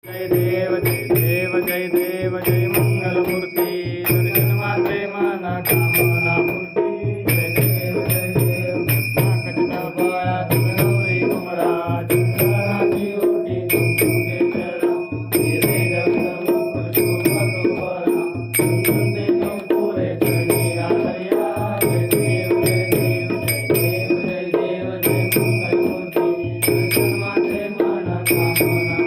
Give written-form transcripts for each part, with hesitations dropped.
जय देव जय देव जय देव जय मंगलमूर्ती दर्शन माझे मन कामना पूर्ती जय देव नाकचटा बळात गौरी कुमरा चंद्राची ओटी तुमचे चरण हिरे जगदमुख शोभतो बरा सुंदे पुरे चरणी आदर्या जय देव जय देव जय देव जय देव जय मंगलमूर्ती दर्शन माझे मन कामना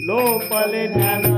लोपले ज्ञान